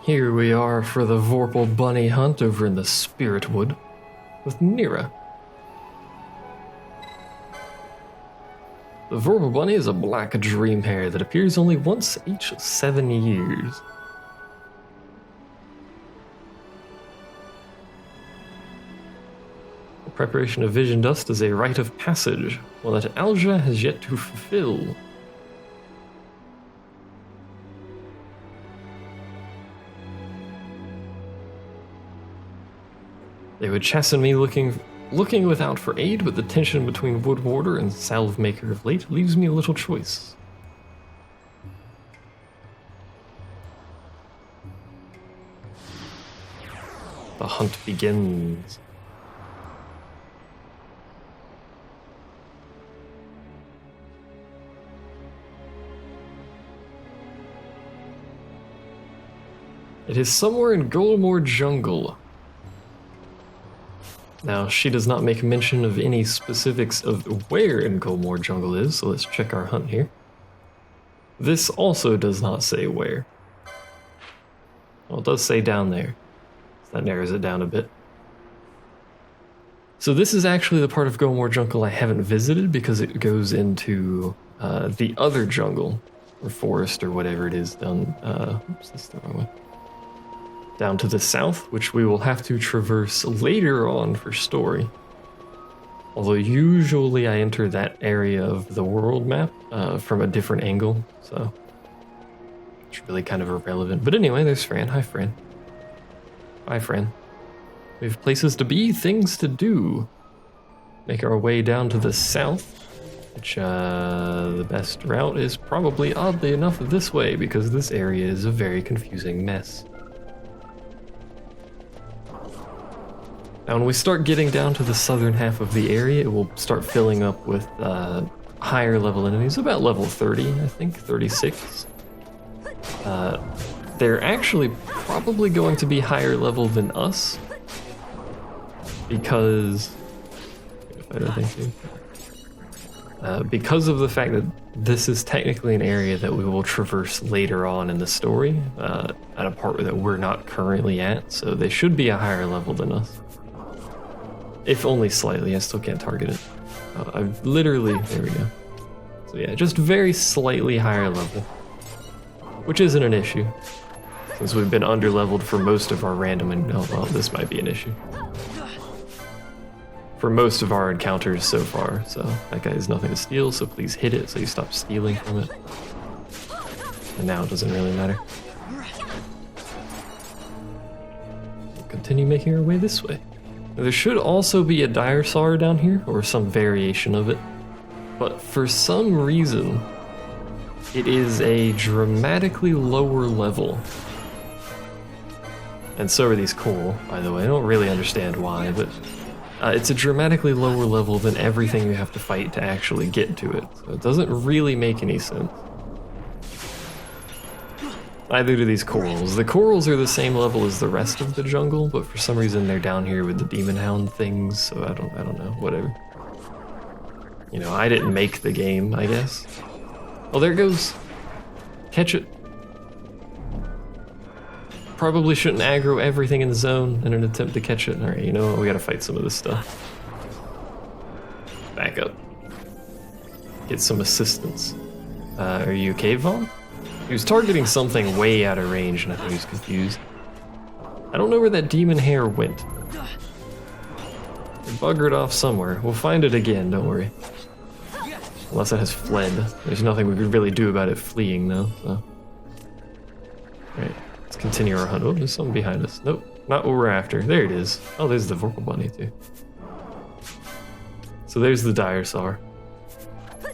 Here we are for the Vorpal bunny hunt over in the Spirit Wood with Nira. The Vorpal bunny is a black dream hare that appears only once each 7 years. The preparation of vision dust is a rite of passage, one that Alja has yet to fulfill. They would chasten me looking without for aid, but the tension between Wood Warder and Salve Maker of late leaves me a little choice. The hunt begins. It is somewhere in Golmore Jungle. Now, she does not make mention of any specifics of where in Golmore Jungle is, so let's check our hunt here. This also does not say where. Well, it does say down there. So that narrows it down a bit. So this is actually the part of Golmore Jungle I haven't visited because it goes into the other jungle, or forest, or whatever it is down, oops, that's the wrong way. Down to the south, which we will have to traverse later on for story. Although usually I enter that area of the world map from a different angle, so it's really kind of irrelevant. But anyway, there's Fran. Hi, Fran. Bye, Fran. We have places to be, things to do. Make our way down to the south, which the best route is probably, oddly enough, this way, because this area is a very confusing mess. Now, when we start getting down to the southern half of the area, it will start filling up with higher level enemies, about level 30, I think, 36. They're actually probably going to be higher level than us, because of the fact that this is technically an area that we will traverse later on in the story, at a part that we're not currently at, so they should be a higher level than us. If only slightly, I still can't target it. I've literally, there we go. So yeah, just very slightly higher level, which isn't an issue, since we've been underleveled for most of our random, and oh well, this might be an issue. For most of our encounters so far, so that guy has nothing to steal, so please hit it so you stop stealing from it. And now it doesn't really matter. We'll continue making our way this way. There should also be a dire saur down here, or some variation of it, but for some reason, it is a dramatically lower level. And so are these coral, by the way. I don't really understand why, but it's a dramatically lower level than everything you have to fight to actually get to it. So it doesn't really make any sense. Neither do these corals. The corals are the same level as the rest of the jungle, but for some reason they're down here with the demon hound things, so I don't know, whatever. You know, I didn't make the game, I guess. Oh, there it goes. Catch it. Probably shouldn't aggro everything in the zone in an attempt to catch it. Alright, you know what, we gotta fight some of this stuff. Back up. Get some assistance. Are you okay, Vaughn? He was targeting something way out of range, and I think he was confused. I don't know where that demon hare went. It buggered off somewhere. We'll find it again, don't worry. Unless it has fled. There's nothing we could really do about it fleeing, though, so. Alright, let's continue our hunt. Oh, there's something behind us. Nope, not what we're after. There it is. Oh, there's the Vorpal bunny, too. So there's the dire saur.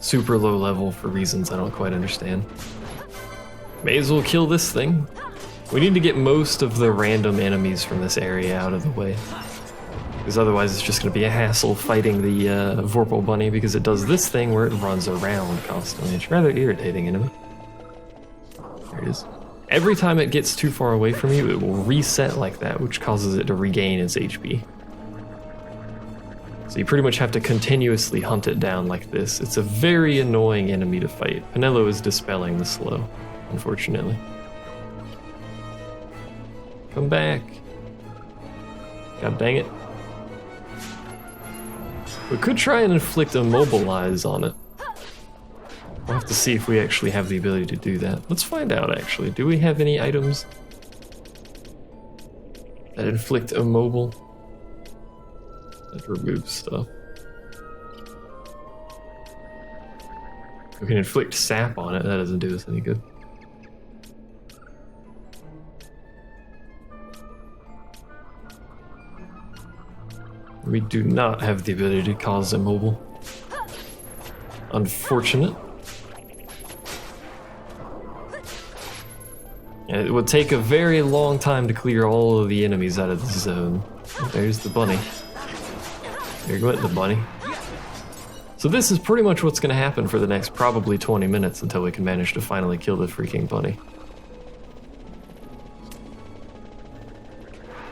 Super low level for reasons I don't quite understand. May as well kill this thing. We need to get most of the random enemies from this area out of the way, because otherwise it's just going to be a hassle fighting the Vorpal bunny, because it does this thing where it runs around constantly. It's rather irritating enemy. There it is. Every time it gets too far away from you, it will reset like that, which causes it to regain its HP. So you pretty much have to continuously hunt it down like this. It's a very annoying enemy to fight. Penelo is dispelling the slow, unfortunately. Come back. God dang it. We could try and inflict immobilize on it. We'll have to see if we actually have the ability to do that. Let's find out, actually. Do we have any items that inflict immobile? That removes stuff. We can inflict sap on it. That doesn't do us any good. We do not have the ability to cause immobile. Unfortunate. And it would take a very long time to clear all of the enemies out of the zone. There's the bunny. There went the bunny. So this is pretty much what's going to happen for the next probably 20 minutes until we can manage to finally kill the freaking bunny.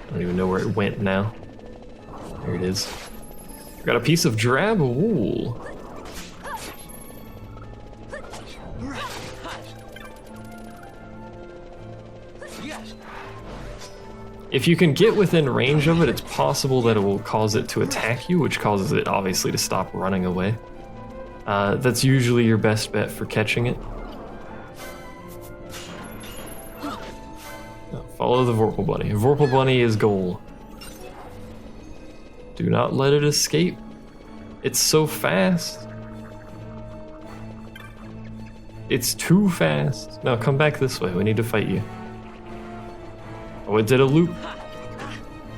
I don't even know where it went now. There it is. Got a piece of drab wool. If you can get within range of it, it's possible that it will cause it to attack you, which causes it obviously to stop running away. That's usually your best bet for catching it. Follow the Vorpal bunny. Vorpal bunny is goal. Do not let it escape. It's so fast. It's too fast. No, come back this way. We need to fight you. Oh, it did a loop.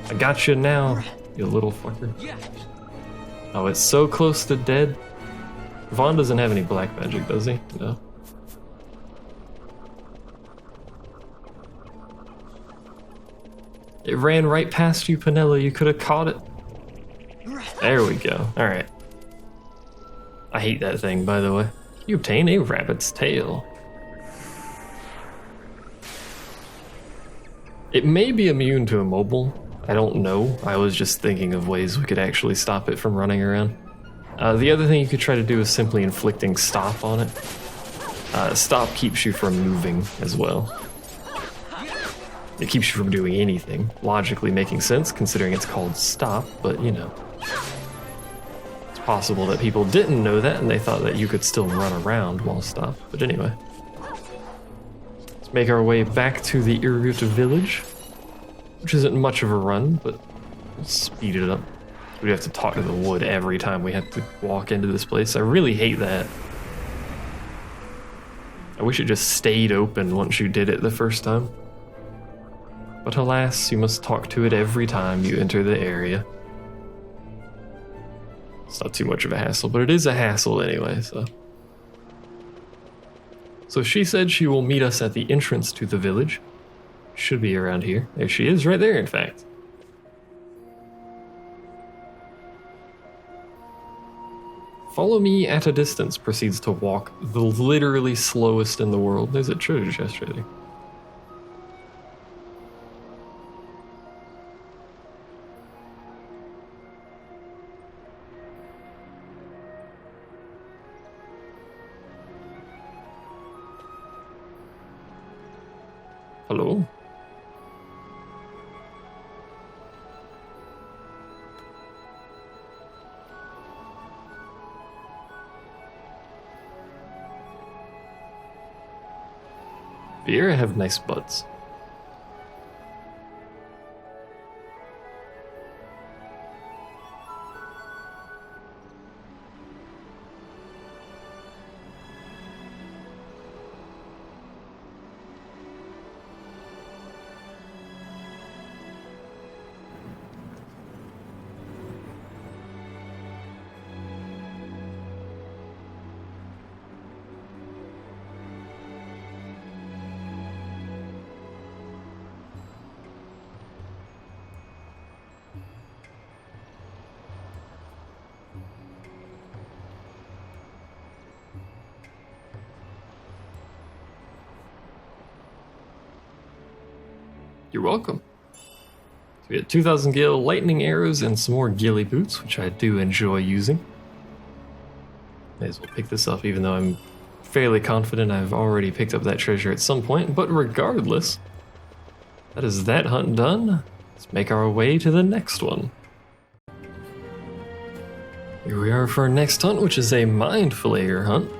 I got you now, you little fucker. Oh, it's so close to dead. Vaughn doesn't have any black magic, does he? No. It ran right past you, Penella. You could have caught it. There we go. Alright. I hate that thing, by the way. You obtain a rabbit's tail. It may be immune to immobile. I don't know. I was just thinking of ways we could actually stop it from running around. The other thing you could try to do is simply inflicting stop on it. Stop keeps you from moving as well. It keeps you from doing anything, logically making sense considering it's called stop, but you know. It's possible that people didn't know that and they thought that you could still run around while stop. But anyway. Let's make our way back to the Irut village, which isn't much of a run, but we'll speed it up. We'd have to talk to the wood every time we have to walk into this place. I really hate that. I wish it just stayed open once you did it the first time. But alas, you must talk to it every time you enter the area. It's not too much of a hassle, but it is a hassle anyway, so. So she said she will meet us at the entrance to the village. Should be around here. There she is, right there, in fact. Follow me at a distance proceeds to walk the literally slowest in the world. There's a treasure chest right there. Hello? Beer have nice butts. You're welcome. So we had 2,000 gil, lightning arrows, and some more ghillie boots, which I do enjoy using. May as well pick this up, even though I'm fairly confident I've already picked up that treasure at some point. But regardless, That is that hunt done. Let's make our way to the next one. Here we are for our next hunt, which is a Mindflayer hunt.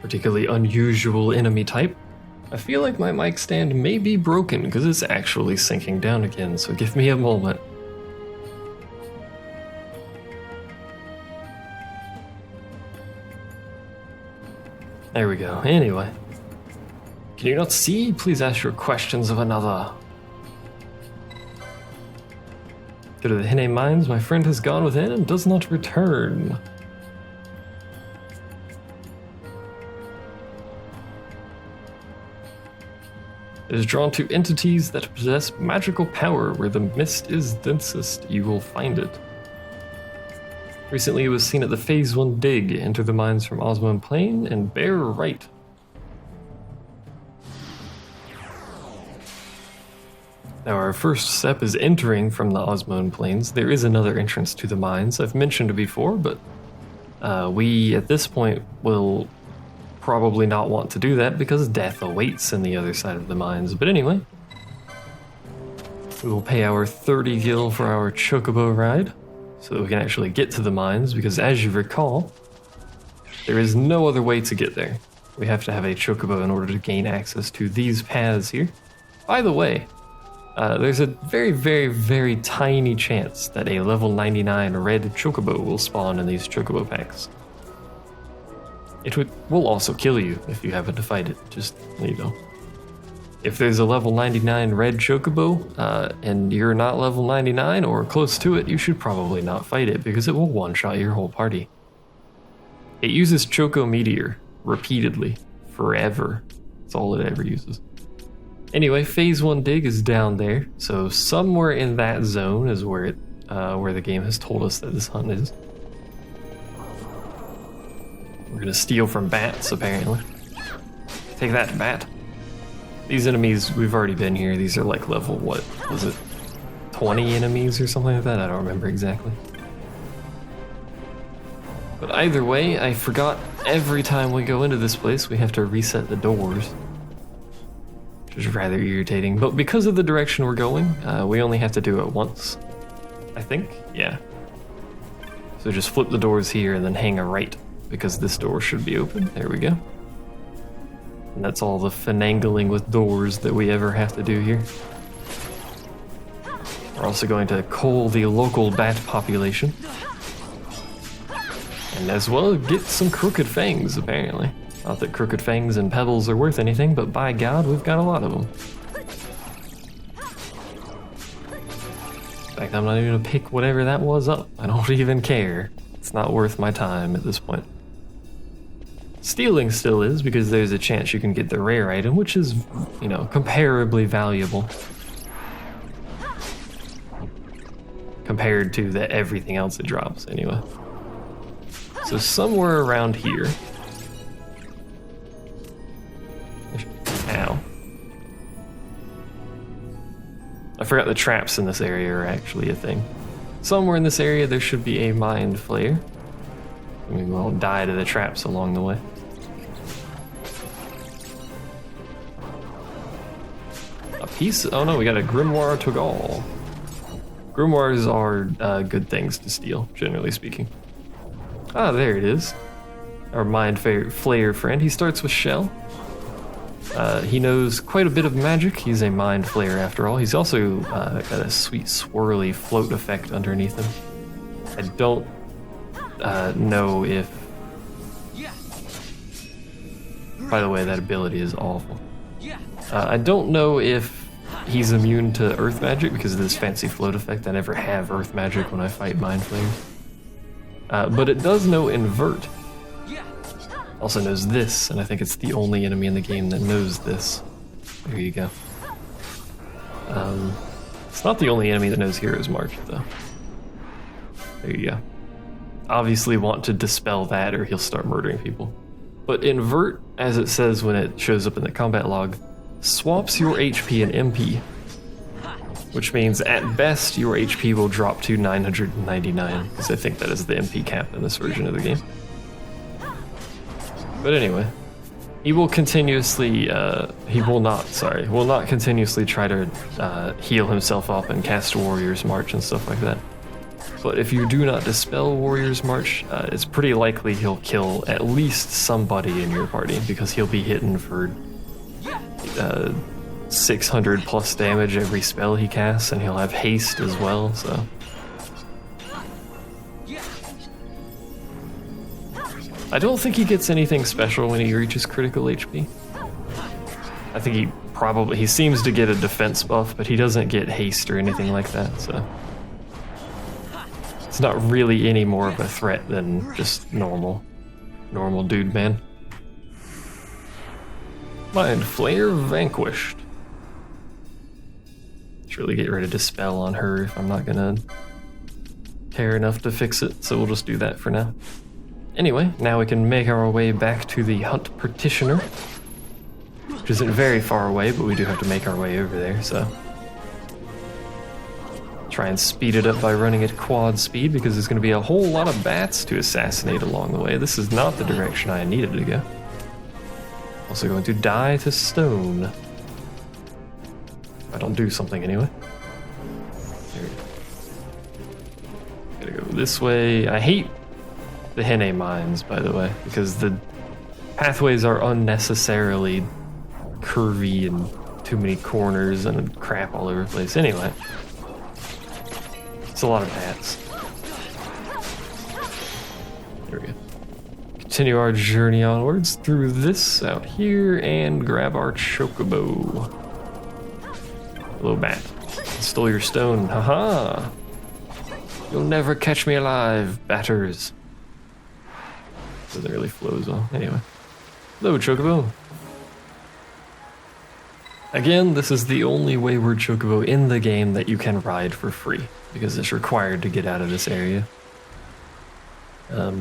Particularly unusual enemy type. I feel like my mic stand may be broken because it's actually sinking down again, so give me a moment. There we go. Anyway. Can you not see? Please ask your questions of another. Go to the Hine Mines. My friend has gone within and does not return. It is drawn to entities that possess magical power. Where the mist is densest, you will find it. Recently, it was seen at the Phase 1 dig. Enter the mines from Osmond Plain and bear right. Now, our first step is entering from the Osmond Plains. There is another entrance to the mines I've mentioned before, but we, at this point, will probably not want to do that because death awaits on the other side of the mines. But anyway, we will pay our 30 gil for our chocobo ride so that we can actually get to the mines, because as you recall, there is no other way to get there. We have to have a chocobo in order to gain access to these paths here. By the way, there's a very, very, very tiny chance that a level 99 red chocobo will spawn in these chocobo packs. It will also kill you if you happen to fight it, just, you know. If there's a level 99 red chocobo, and you're not level 99 or close to it, you should probably not fight it, because it will one-shot your whole party. It uses Choco Meteor repeatedly, forever. That's all it ever uses. Anyway, Phase 1 dig is down there, so somewhere in that zone is where the game has told us that this hunt is. We're gonna steal from bats, apparently. Take that, bat. These enemies, we've already been here. These are like level, what was it? 20 enemies or something like that? I don't remember exactly. But either way, I forgot every time we go into this place, we have to reset the doors. Which is rather irritating. But because of the direction we're going, we only have to do it once. I think? Yeah. So just flip the doors here and then hang a right, because this door should be open. There we go. And that's all the finagling with doors that we ever have to do here. We're also going to cull the local bat population. And as well get some crooked fangs, apparently. Not that crooked fangs and pebbles are worth anything, but by God, we've got a lot of them. In fact, I'm not even gonna pick whatever that was up. I don't even care. It's not worth my time at this point. Stealing still is, because there's a chance you can get the rare item, which is, you know, comparably valuable. Compared to everything else it drops, anyway. So somewhere around here. Ow. I forgot the traps in this area are actually a thing. Somewhere in this area there should be a Mindflayer. We will die to the traps along the way. A piece? Oh no, we got a Grimoire Togal. Grimoires are good things to steal, generally speaking. Ah, there it is. Our Mindflayer friend. He starts with Shell. He knows quite a bit of magic. He's a Mindflayer after all. He's also got a sweet swirly float effect underneath him. I don't know if... By the way, that ability is awful. I don't know if he's immune to earth magic because of this fancy float effect. I never have earth magic when I fight Mindflayer. But it does know invert. Also knows this, and I think it's the only enemy in the game that knows this. There you go. It's not the only enemy that knows Hero's March, though. There you go. Obviously want to dispel that or he'll start murdering people. But invert, as it says when it shows up in the combat log, swaps your HP and MP. Which means at best your HP will drop to 999, because I think that is the MP cap in this version of the game. But anyway, He will continuously, will not continuously try to heal himself up and cast Warrior's March and stuff like that. But if you do not dispel Warrior's March, it's pretty likely he'll kill at least somebody in your party, because he'll be hitting for 600 plus damage every spell he casts, and he'll have haste as well, so. I don't think he gets anything special when he reaches critical HP. I think he seems to get a defense buff, but he doesn't get haste or anything like that, so. It's not really any more of a threat than just normal dude man. Mindflayer vanquished. Should really get rid of Dispel on her if I'm not gonna care enough to fix it, so we'll just do that for now. Anyway, now we can make our way back to the Hunt Petitioner, which isn't very far away, but we do have to make our way over there, so. Try and speed it up by running at quad speed, because there's going to be a whole lot of bats to assassinate along the way. This is not the direction I needed to go. Also going to die to stone. If I don't do something anyway. There we go. Gotta go this way. I hate the Henne mines, by the way, because the pathways are unnecessarily curvy and too many corners and crap all over the place. Anyway. It's a lot of bats. There we go. Continue our journey onwards through this out here and grab our chocobo. Hello, bat. Stole your stone. Haha. You'll never catch me alive, batters. Doesn't really flow as well. Anyway. Hello, chocobo. Again, this is the only wayward chocobo in the game that you can ride for free, because it's required to get out of this area. I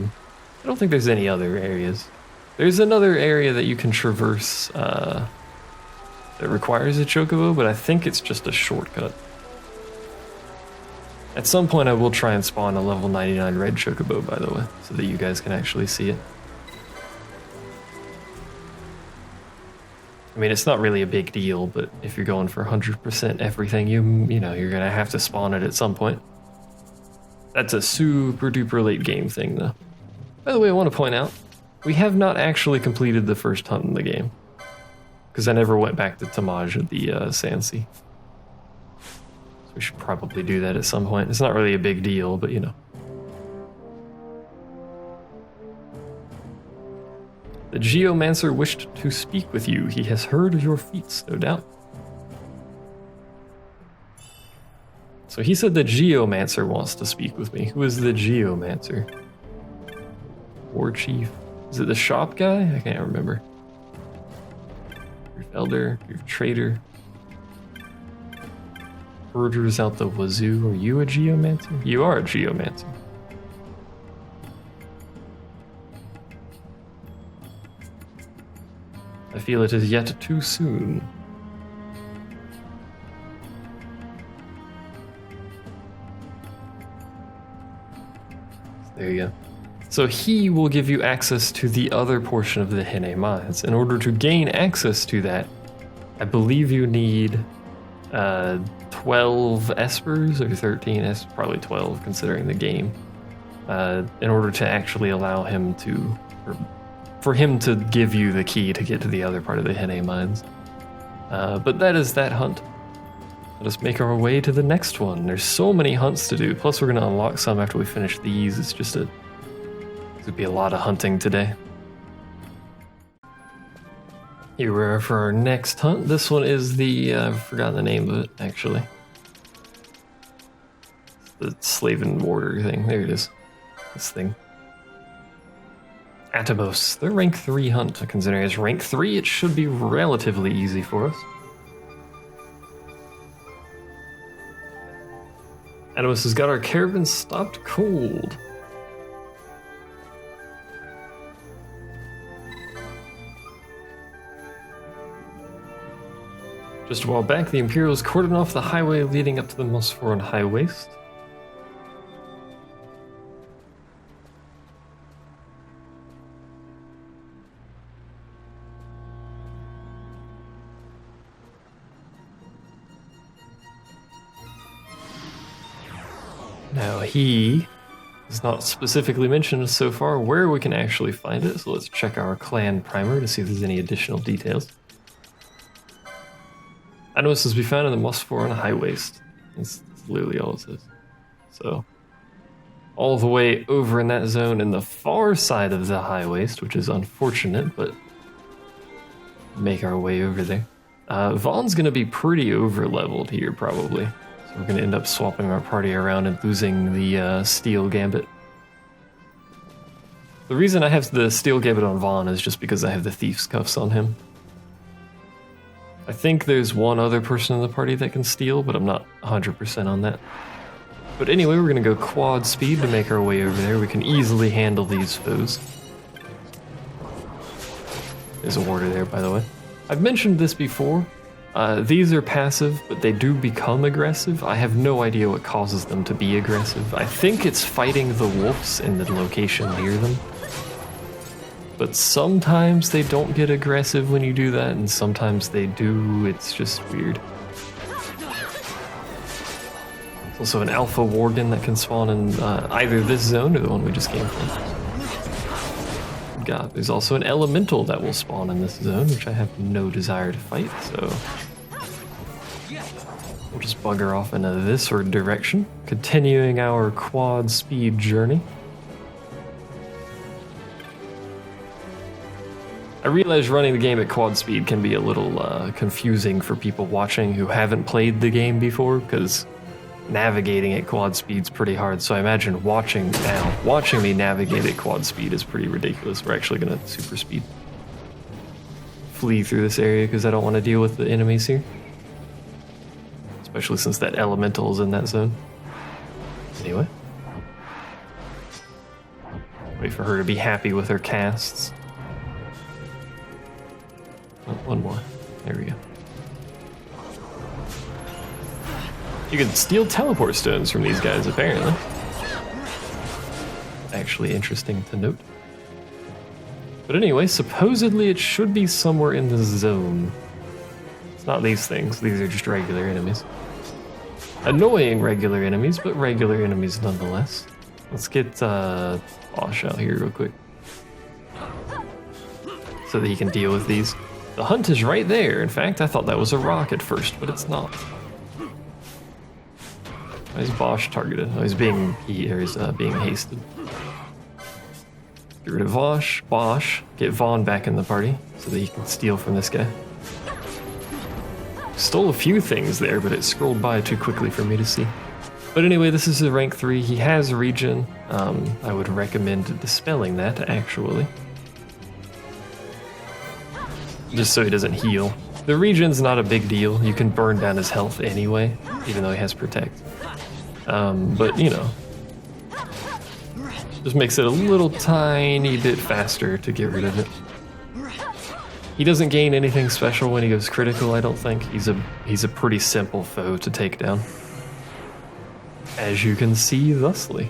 don't think there's any other areas. There's another area that you can traverse that requires a chocobo, but I think it's just a shortcut. At some point I will try and spawn a level 99 red chocobo, by the way, so that you guys can actually see it. I mean, it's not really a big deal, but if you're going for 100% everything, you know, you're gonna have to spawn it at some point. That's a super duper late game thing, though. By the way, I want to point out, we have not actually completed the first hunt in the game, because I never went back to Tamaj at the Sansi. So we should probably do that at some point. It's not really a big deal, but you know. The Geomancer wished to speak with you. He has heard of your feats, no doubt. So he said the Geomancer wants to speak with me. Who is the Geomancer? War Chief? Is it the shop guy? I can't remember. Your Elder, your Trader. Herders out the wazoo. Are you a Geomancer? You are a Geomancer. I feel it is yet too soon. There you go. So he will give you access to the other portion of the Henne mines. In order to gain access to that, I believe you need 12 espers or 13, probably 12 considering the game, in order to actually allow him to, for him to give you the key to get to the other part of the Henne mines. But that is that hunt. Let us make our way to the next one. There's so many hunts to do. Plus, we're going to unlock some after we finish these. It's just it would be a lot of hunting today. Here we are for our next hunt. This one is the, I've forgotten the name of it, actually. It's the slave and warder thing. There it is. This thing. Atomos. They're rank 3 hunt. Considering it's rank 3, it should be relatively easy for us. Atomos has got our caravan stopped cold. Just a while back, the Imperials cordoned off the highway leading up to the Mosforan High Waste. Now he is not specifically mentioned so far where we can actually find it, so let's check our clan primer to see if there's any additional details. Atomos is to be found in the Mosphoron High Waste. That's literally all it says. So, all the way over in that zone in the far side of the High Waste, which is unfortunate, but make our way over there. Vaughn's going to be pretty over-leveled here, probably. So we're going to end up swapping our party around and losing the Steel Gambit. The reason I have the Steel Gambit on Vaughn is just because I have the Thief's Cuffs on him. I think there's one other person in the party that can steal, but I'm not 100% on that. But anyway, we're going to go quad speed to make our way over there. We can easily handle these foes. There's a warder there, by the way. I've mentioned this before. These are passive, but they do become aggressive. I have no idea what causes them to be aggressive. I think it's fighting the wolves in the location near them. But sometimes they don't get aggressive when you do that, and sometimes they do. It's just weird. There's also an alpha worgen that can spawn in either this zone or the one we just came from. God, there's also an elemental that will spawn in this zone, which I have no desire to fight, so we'll just bugger off into this direction, continuing our quad speed journey. I realize running the game at quad speed can be a little confusing for people watching who haven't played the game before, because navigating at quad speed's pretty hard, so I imagine watching me navigate at quad speed is pretty ridiculous. We're actually going to super speed. Flee through this area because I don't want to deal with the enemies here. Especially since that elemental is in that zone. Anyway. Wait for her to be happy with her casts. Oh, one more. There we go. You can steal teleport stones from these guys, apparently. Actually interesting to note. But anyway, supposedly it should be somewhere in the zone. It's not these things, these are just regular enemies. Annoying regular enemies, but regular enemies nonetheless. Let's get Bosch out here real quick. So that he can deal with these. The hunt is right there. In fact, I thought that was a rock at first, but it's not. Why is Bosch targeted? Oh, he's being hasted. Get rid of Bosch, get Vaughn back in the party so that he can steal from this guy. Stole a few things there, but it scrolled by too quickly for me to see. But anyway, this is a rank 3. He has regen. I would recommend dispelling that, actually. Just so he doesn't heal. The regen's not a big deal. You can burn down his health anyway, even though he has protect. But, you know, just makes it a little tiny bit faster to get rid of it. He doesn't gain anything special when he goes critical, I don't think. He's a pretty simple foe to take down. As you can see thusly.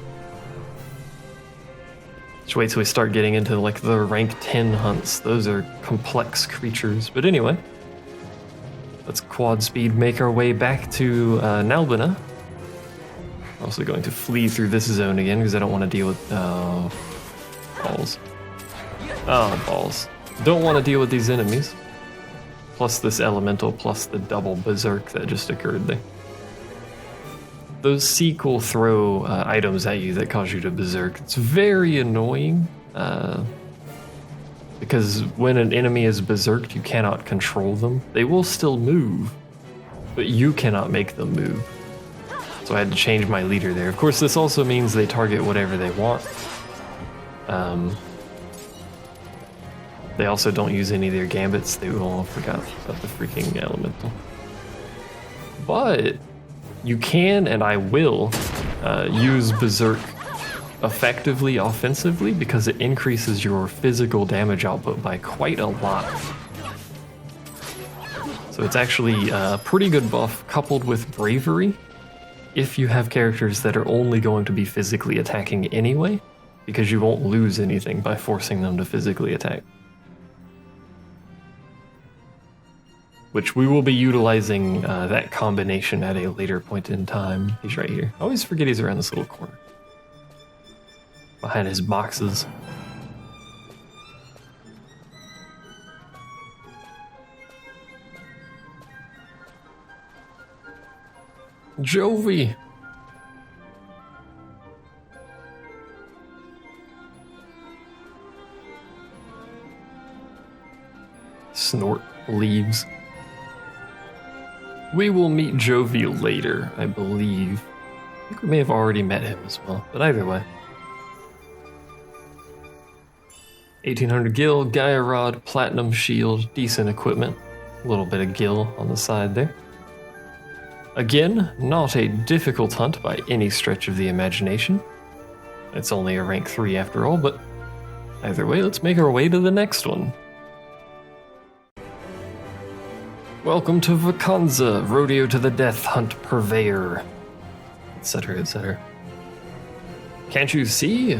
Just wait till we start getting into like the rank 10 hunts. Those are complex creatures. But anyway, let's quad speed make our way back to Nalbina. Also going to flee through this zone again because I don't want to deal with balls. Oh, balls. Don't want to deal with these enemies. Plus this elemental, plus the double berserk that just occurred there. Those Seek will throw items at you that cause you to berserk. It's very annoying because when an enemy is berserked, you cannot control them. They will still move, but you cannot make them move. So I had to change my leader there. Of course, this also means they target whatever they want. They also don't use any of their gambits. They all forgot about the freaking elemental. But you can, and I will, use Berserk effectively offensively because it increases your physical damage output by quite a lot. So it's actually a pretty good buff coupled with bravery if you have characters that are only going to be physically attacking anyway, because you won't lose anything by forcing them to physically attack. which we will be utilizing that combination at a later point in time. He's right here. I always forget he's around this little corner. Behind his boxes. Jovi! Snort leaves. We will meet Jovi later, I believe. I think we may have already met him as well, but either way. 1800 Gil, Gaia Rod, Platinum Shield, decent equipment. A little bit of Gil on the side there. Again, not a difficult hunt by any stretch of the imagination. It's only a rank 3 after all, but either way, let's make our way to the next one. Welcome to Vacanza, Rodeo to the Death, Hunt Purveyor, etc., etc. Can't you see?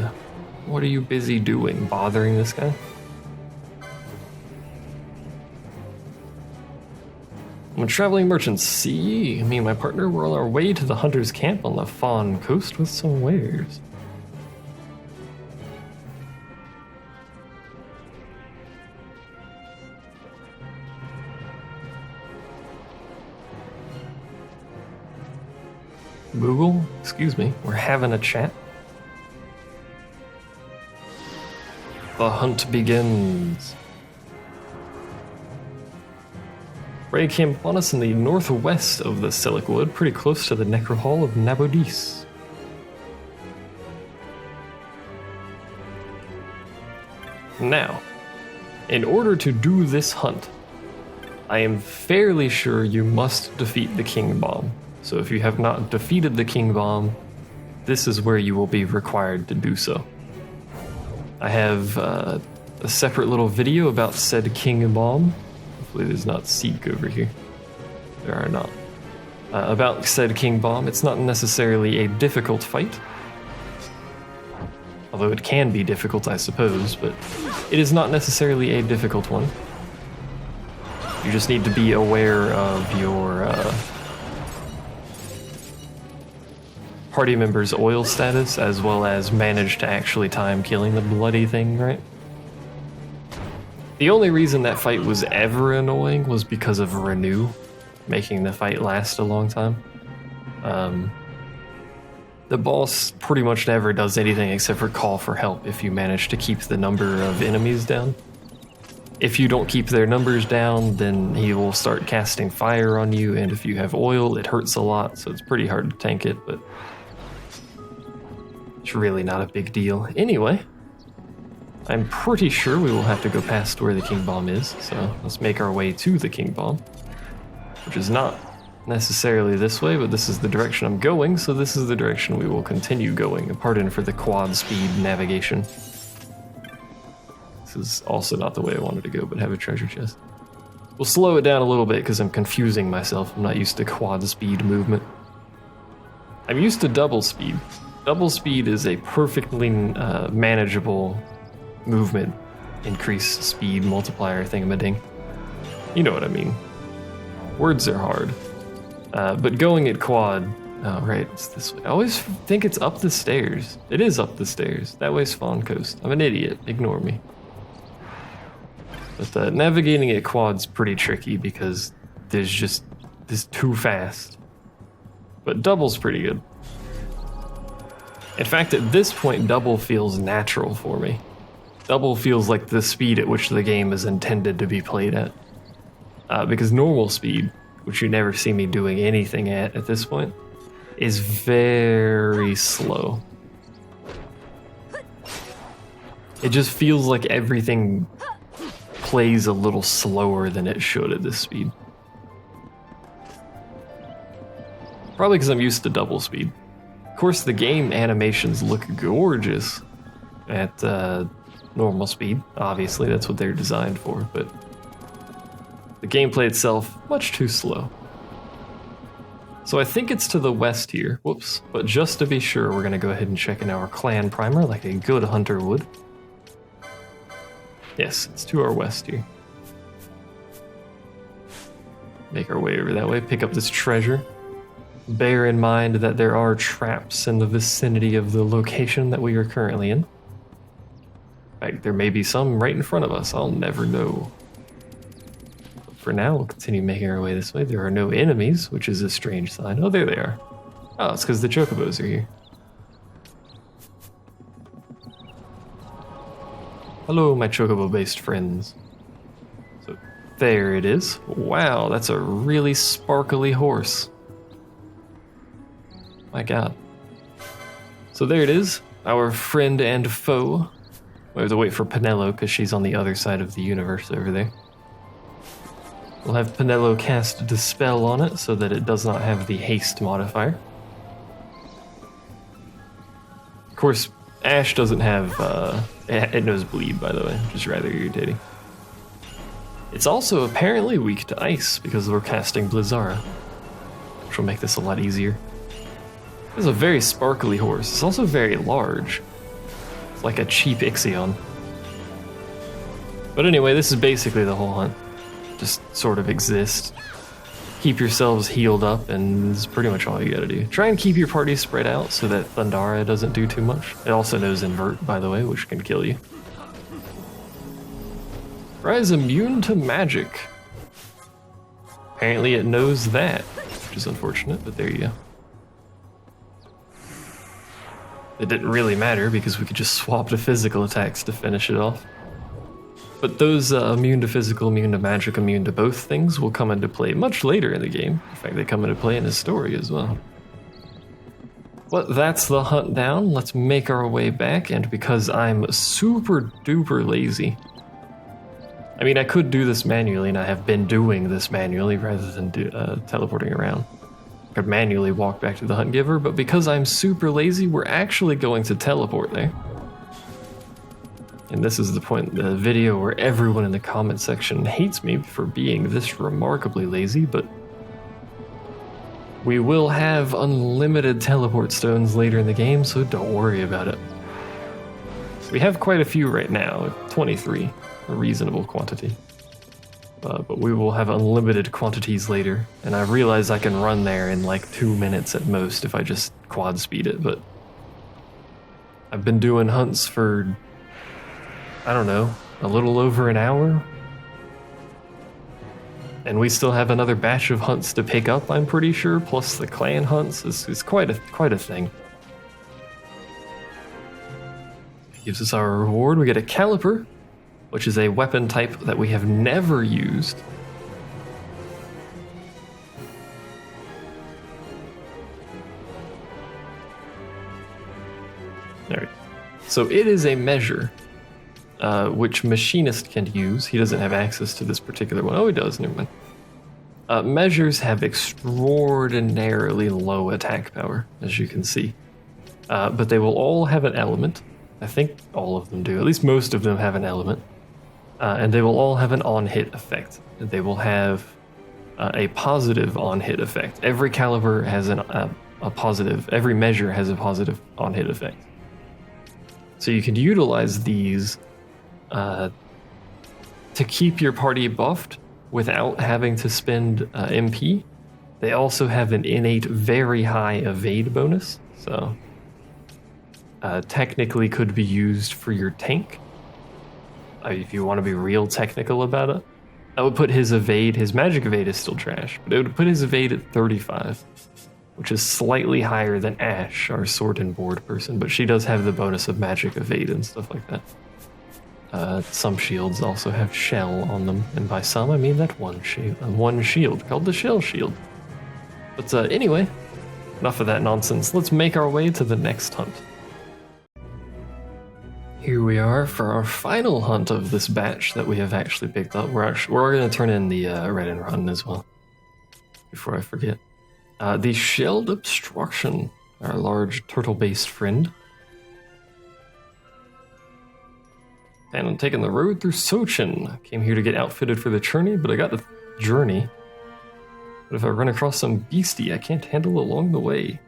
What are you busy doing? Bothering this guy? When traveling merchants, see, me and my partner were on our way to the hunter's camp on the Fawn Coast with some wares. Google, excuse me, we're having a chat. The hunt begins. Braegh came upon us in the northwest of the Silic Wood, pretty close to the Necrohall of Nabodis. Now, in order to do this hunt, I am fairly sure you must defeat the King Bomb. So if you have not defeated the King Bomb, this is where you will be required to do so. I have a separate little video about said King Bomb. Hopefully there's not Seek over here. There are not. About said King Bomb, it's not necessarily a difficult fight. Although it can be difficult, I suppose, but it is not necessarily a difficult one. You just need to be aware of your party member's oil status, as well as manage to actually time killing the bloody thing, right? The only reason that fight was ever annoying was because of Renew, making the fight last a long time. The boss pretty much never does anything except for call for help if you manage to keep the number of enemies down. If you don't keep their numbers down, then he will start casting fire on you, and if you have oil, it hurts a lot, so it's pretty hard to tank it, but it's really not a big deal. Anyway, I'm pretty sure we will have to go past where the King Bomb is, so let's make our way to the King Bomb, which is not necessarily this way, but this is the direction I'm going, so this is the direction we will continue going. Pardon for the quad speed navigation. This is also not the way I wanted to go, but have a treasure chest. We'll slow it down a little bit because I'm confusing myself. I'm not used to quad speed movement. I'm used to double speed. Double speed is a perfectly manageable movement increase speed multiplier thingamading. You know what I mean. Words are hard. But going at quad, oh right, it's this way. I always think it's up the stairs. It is up the stairs. That way's Fawn Coast. I'm an idiot. Ignore me. But navigating at quad's pretty tricky because there's too fast. But double's pretty good. In fact, at this point, double feels natural for me. Double feels like the speed at which the game is intended to be played at. Because normal speed, which you never see me doing anything at this point, is very slow. It just feels like everything plays a little slower than it should at this speed. Probably because I'm used to double speed. Of course, the game animations look gorgeous at normal speed. Obviously, that's what they're designed for, but the gameplay itself, much too slow. So I think it's to the west here. Whoops. But just to be sure, we're going to go ahead and check in our clan primer like a good hunter would. Yes, it's to our west here. make our way over that way, pick up this treasure. Bear in mind that there are traps in the vicinity of the location that we are currently in. In fact, there may be some right in front of us. I'll never know. But for now, we'll continue making our way this way. There are no enemies, which is a strange sign. Oh, there they are. Oh, it's because the chocobos are here. Hello, my chocobo-based friends. So, there it is. Wow, that's a really sparkly horse. My god. So there it is, our friend and foe. We have to wait for Penelo because she's on the other side of the universe over there. We'll have Penelo cast Dispel on it so that it does not have the haste modifier. Of course, Ash doesn't have, it knows bleed, by the way, which is rather irritating. It's also apparently weak to ice because we're casting Blizzara, which will make this a lot easier. It's a very sparkly horse. It's also very large. It's like a cheap Ixion. But anyway, this is basically the whole hunt. Just sort of exist. Keep yourselves healed up, and this is pretty much all you gotta do. Try and keep your party spread out so that Thundara doesn't do too much. It also knows Invert, by the way, which can kill you. Braegh is immune to magic. Apparently it knows that, which is unfortunate, but there you go. It didn't really matter because we could just swap to physical attacks to finish it off. But those immune to physical, immune to magic, immune to both things will come into play much later in the game. In fact, they come into play in the story as well. But that's the hunt down. Let's make our way back, and because I'm super duper lazy, I mean, I could do this manually, and I have been doing this manually rather than teleporting around. I could manually walk back to the Hunt Giver, but because I'm super lazy, we're actually going to teleport there. And this is the point in the video where everyone in the comment section hates me for being this remarkably lazy, but we will have unlimited teleport stones later in the game, so don't worry about it. We have quite a few right now, 23, a reasonable quantity. But we will have unlimited quantities later, and I realize I can run there in like 2 minutes at most if I just quad speed it, but I've been doing hunts for, I don't know, a little over an hour, and we still have another batch of hunts to pick up, I'm pretty sure, plus the clan hunts. It's quite a thing. Gives us our reward. We get a caliper, which is a weapon type that we have never used. There we go. So it is a measure, which Machinist can use. He doesn't have access to this particular one. Oh, he does, never mind. Measures have extraordinarily low attack power, as you can see. But they will all have an element. I think all of them do. At least most of them have an element. And they will all have an on-hit effect. They will have a positive on-hit effect. Every caliber has a positive, every measure has a positive on-hit effect. So you can utilize these to keep your party buffed without having to spend MP. They also have an innate very high evade bonus, so technically could be used for your tank. If you want to be real technical about it, I would put his evade, his magic evade is still trash, but it would put his evade at 35, which is slightly higher than Ash, our sword and board person, but she does have the bonus of magic evade and stuff like that. Some shields also have shell on them, and by some I mean that one shield called the shell shield. But anyway, enough of that nonsense. Let's make our way to the next hunt. Here we are for our final hunt of this batch that we have actually picked up. We're going to turn in the Red and Run as well, before I forget. The Shelled Obstruction, our large turtle-based friend. And I'm taking the road through Sochin. Came here to get outfitted for the journey, but I got the journey. But if I run across some beastie I can't handle along the way.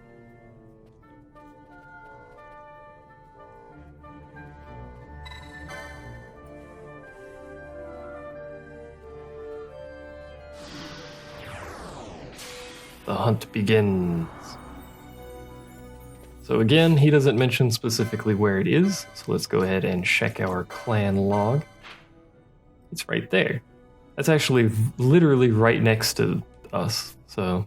The hunt begins. So again, he doesn't mention specifically where it is, so let's go ahead and check our clan log. It's right there. That's actually literally right next to us, so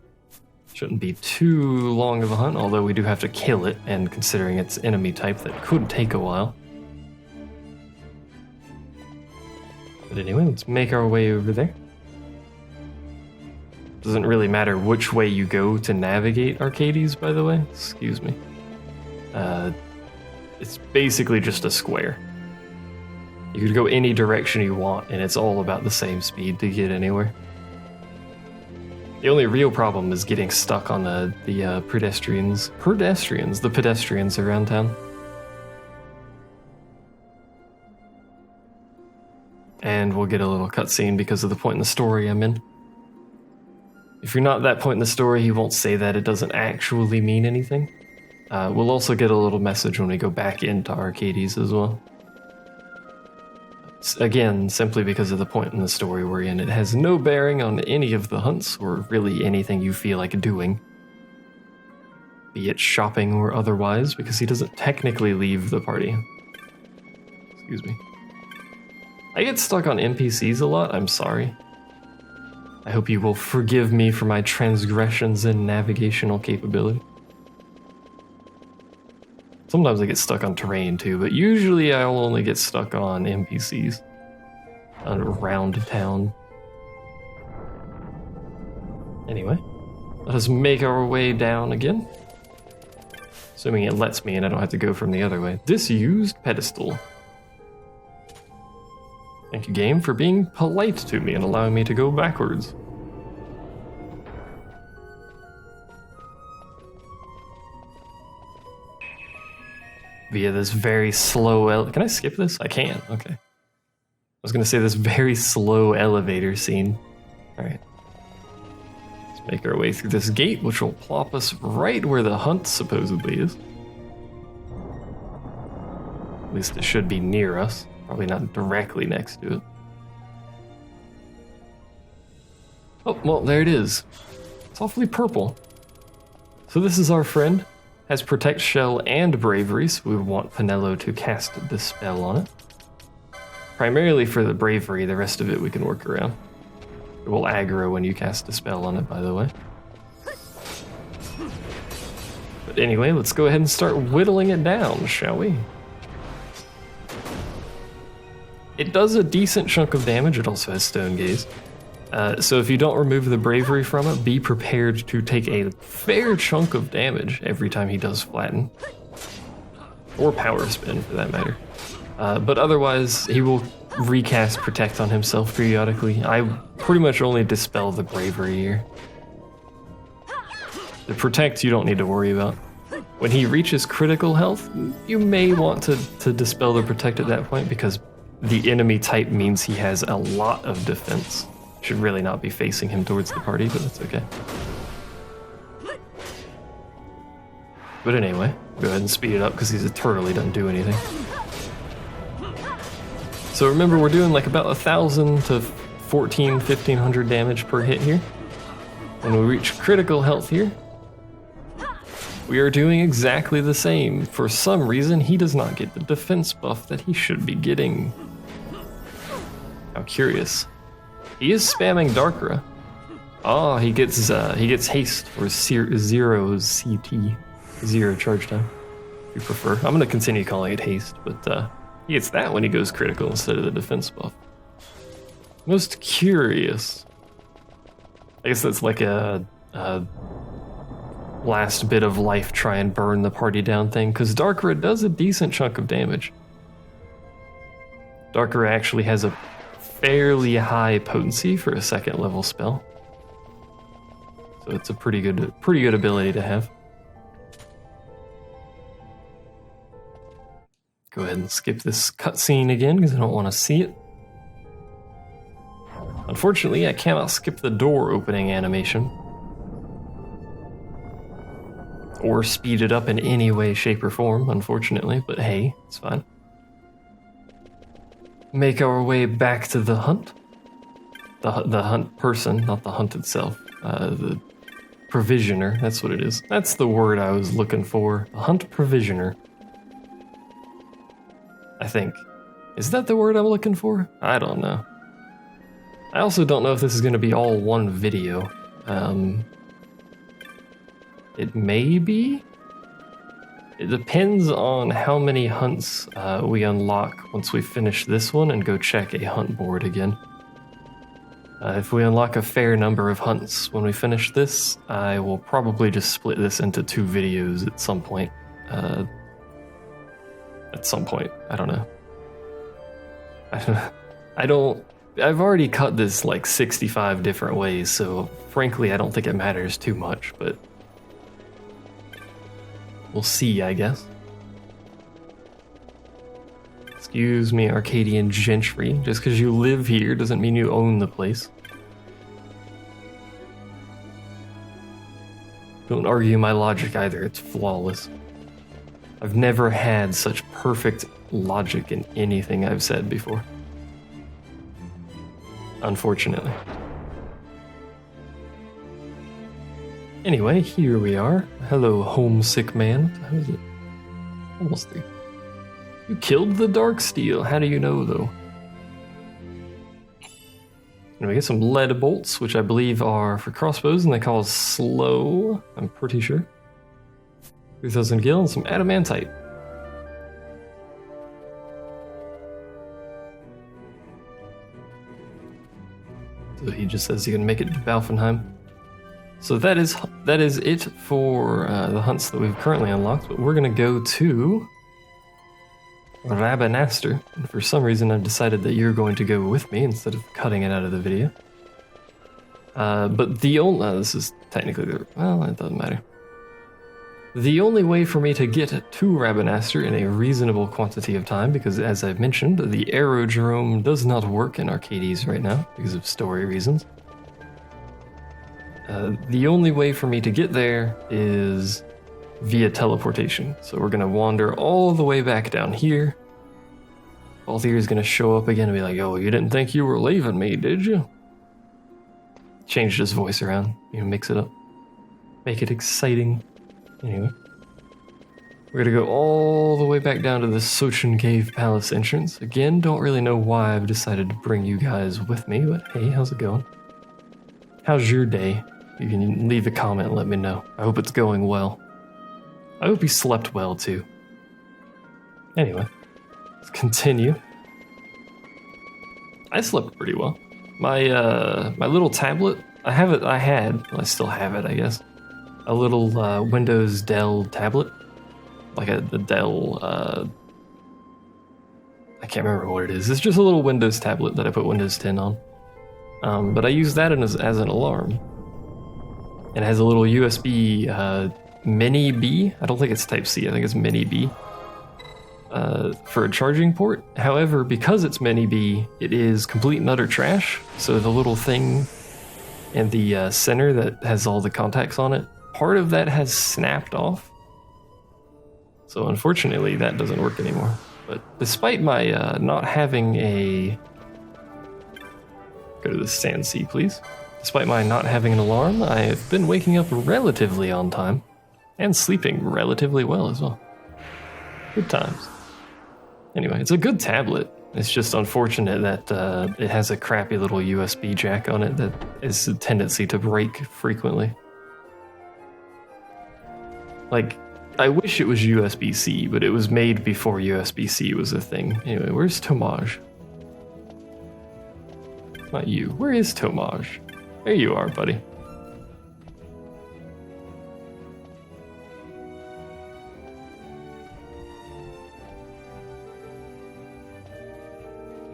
shouldn't be too long of a hunt, although we do have to kill it, and considering it's enemy type, that could take a while. But anyway, let's make our way over there. Doesn't really matter which way you go to navigate Arcades, by the way. Excuse me. It's basically just a square. You could go any direction you want, and it's all about the same speed to get anywhere. The only real problem is getting stuck on the pedestrians around town. And we'll get a little cutscene because of the point in the story I'm in. If you're not at that point in the story, he won't say that. It doesn't actually mean anything. We'll also get a little message when we go back into Arcades as well. Again, simply because of the point in the story we're in. It has no bearing on any of the hunts or really anything you feel like doing. Be it shopping or otherwise, because he doesn't technically leave the party. Excuse me. I get stuck on NPCs a lot, I'm sorry. I hope you will forgive me for my transgressions in navigational capability. Sometimes I get stuck on terrain too, but usually I'll only get stuck on NPCs around town. Anyway, let us make our way down again. Assuming it lets me and I don't have to go from the other way. Disused pedestal. Thank you, game, for being polite to me and allowing me to go backwards. Via this very slow... Can I skip this? I can. Okay. I was going to say this very slow elevator scene. Alright. Let's make our way through this gate, which will plop us right where the hunt supposedly is. At least it should be near us. Probably not directly next to it. Oh, well, there it is. It's awfully purple. So this is our friend. Has Protect Shell and Bravery, so we would want Penelo to cast Dispel on it. Primarily for the Bravery, the rest of it we can work around. It will aggro when you cast Dispel on it, by the way. But anyway, let's go ahead and start whittling it down, shall we? It does a decent chunk of damage. It also has Stone Gaze. So if you don't remove the Bravery from it, be prepared to take a fair chunk of damage every time he does Flatten. Or Power Spin, for that matter. But otherwise, he will recast Protect on himself periodically. I pretty much only dispel the Bravery here. The Protect you don't need to worry about. When he reaches critical health, you may want to dispel the Protect at that point, because the enemy type means he has a lot of defense. Should really not be facing him towards the party, but that's okay. But anyway, go ahead and speed it up because he's a turtle, he doesn't do anything. So remember, we're doing like about 1,000 to 1,500 damage per hit here. When we reach critical health here, we are doing exactly the same. For some reason, he does not get the defense buff that he should be getting. How curious. He is spamming Darkra. Oh, he gets haste or zero CT, zero charge time, if you prefer. I'm going to continue calling it haste, but he gets that when he goes critical instead of the defense buff. Most curious. I guess that's like a last bit of life try and burn the party down thing, because Darkra does a decent chunk of damage. Darkra actually has a fairly high potency for a second level spell. So it's a pretty good ability to have. Go ahead and skip this cutscene again because I don't want to see it. Unfortunately, I cannot skip the door opening animation. Or speed it up in any way, shape, or form, unfortunately, but hey, it's fine. Make our way back to the hunt. The hunt person, not the hunt itself. The provisioner. That's what it is. That's the word I was looking for. A hunt provisioner. I think. Is that the word I'm looking for? I don't know. I also don't know if this is going to be all one video. It may be. It depends on how many hunts we unlock once we finish this one and go check a hunt board again. If we unlock a fair number of hunts when we finish this, I will probably just split this into 2 videos at some point. I don't know. I've already cut this like 65 different ways, so frankly I don't think it matters too much, but we'll see, I guess. Excuse me, Arcadian gentry. Just because you live here doesn't mean you own the place. Don't argue my logic either, it's flawless. I've never had such perfect logic in anything I've said before. Unfortunately. Anyway, here we are. Hello, homesick man. How is it? Almost there. You killed the Darksteel. How do you know, though? And we get some lead bolts, which I believe are for crossbows, and they call slow. I'm pretty sure. 3,000 gil and some adamantite. So he just says he can make it to Balfenheim. So that is it for the hunts that we've currently unlocked, but we're going to go to Rabanaster, and for some reason I've decided that you're going to go with me instead of cutting it out of the video. But the only... this is technically... well, it doesn't matter. The only way for me to get to Rabanaster in a reasonable quantity of time, because as I've mentioned, the aerodrome does not work in Arcades right now because of story reasons. The only way for me to get there is via teleportation. So we're going to wander all the way back down here. Balthier is going to show up again and be like, "Oh, you didn't think you were leaving me, did you?" Changed his voice around, mix it up. Make it exciting. Anyway. We're going to go all the way back down to the Sochin Cave Palace entrance. Again, don't really know why I've decided to bring you guys with me, but hey, how's it going? How's your day? You can leave a comment and let me know. I hope it's going well. I hope you slept well, too. Anyway, let's continue. I slept pretty well. My little tablet, I still have it, I guess. A little Windows Dell tablet. Like the Dell, I can't remember what it is. It's just a little Windows tablet that I put Windows 10 on. But I use that as an alarm. It has a little USB mini B. I don't think it's Type C, I think it's mini B. For a charging port. However, because it's mini B, it is complete and utter trash. So the little thing in the center that has all the contacts on it, part of that has snapped off. So unfortunately, that doesn't work anymore. But despite my not having a... Go to the stand C, please. Despite my not having an alarm, I have been waking up relatively on time. And sleeping relatively well as well. Good times. Anyway, it's a good tablet. It's just unfortunate that it has a crappy little USB jack on it that is a tendency to break frequently. Like, I wish it was USB-C, but it was made before USB-C was a thing. Anyway, where's Tomaj? Not you. Where is Tomaj? There you are, buddy.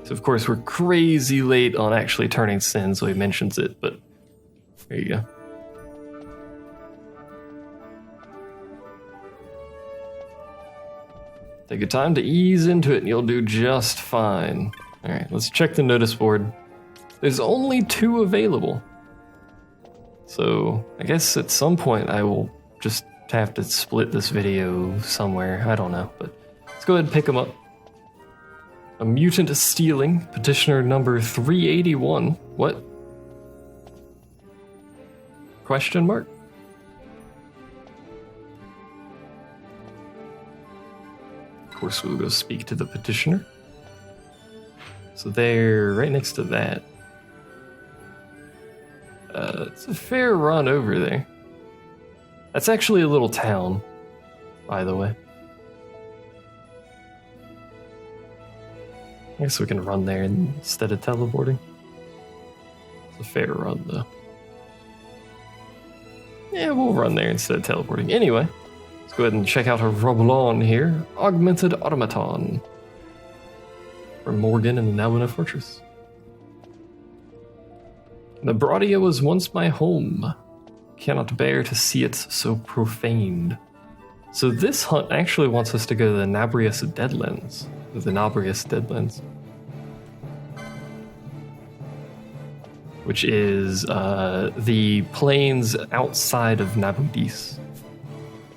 So of course we're crazy late on actually turning sin, so he mentions it, but there you go. Take your time to ease into it and you'll do just fine. Alright, let's check the notice board. There's only 2 available. So I guess at some point I will just have to split this video somewhere. I don't know, but let's go ahead and pick them up. A mutant stealing, petitioner number 381. What? Question mark? course, we'll go speak to the petitioner. So they're right next to that. It's a fair run over there. That's actually a little town, by the way. I guess we can run there instead of teleporting. It's a fair run, though. Yeah, we'll run there instead of teleporting. Anyway, let's go ahead and check out our Roblon here. Augmented Automaton. From Morgan in the Nabuna Fortress. The Rodeo was once my home. Cannot bear to see it so profaned. So this hunt actually wants us to go to the Nabrius Deadlands. Which is the plains outside of Nabudis,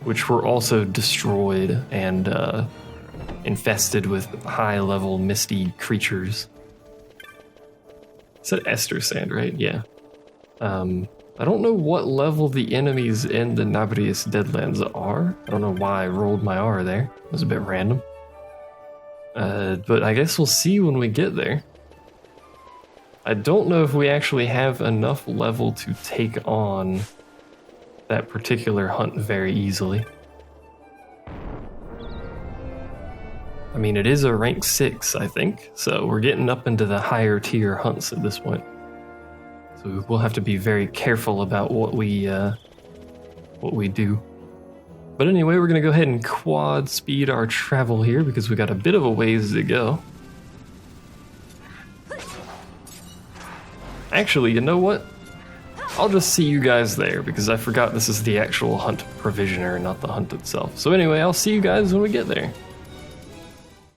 which were also destroyed and infested with high-level misty creatures. It's at Esther Sand, right? Yeah. I don't know what level the enemies in the Nabrius Deadlands are. I don't know why I rolled my R there. It was a bit random. But I guess we'll see when we get there. I don't know if we actually have enough level to take on that particular hunt very easily. I mean, it is a rank 6, I think, so we're getting up into the higher tier hunts at this point. So we'll have to be very careful about what we do. But anyway, we're going to go ahead and quad speed our travel here because we got a bit of a ways to go. Actually, you know what? I'll just see you guys there because I forgot this is the actual hunt provisioner, not the hunt itself. So anyway, I'll see you guys when we get there.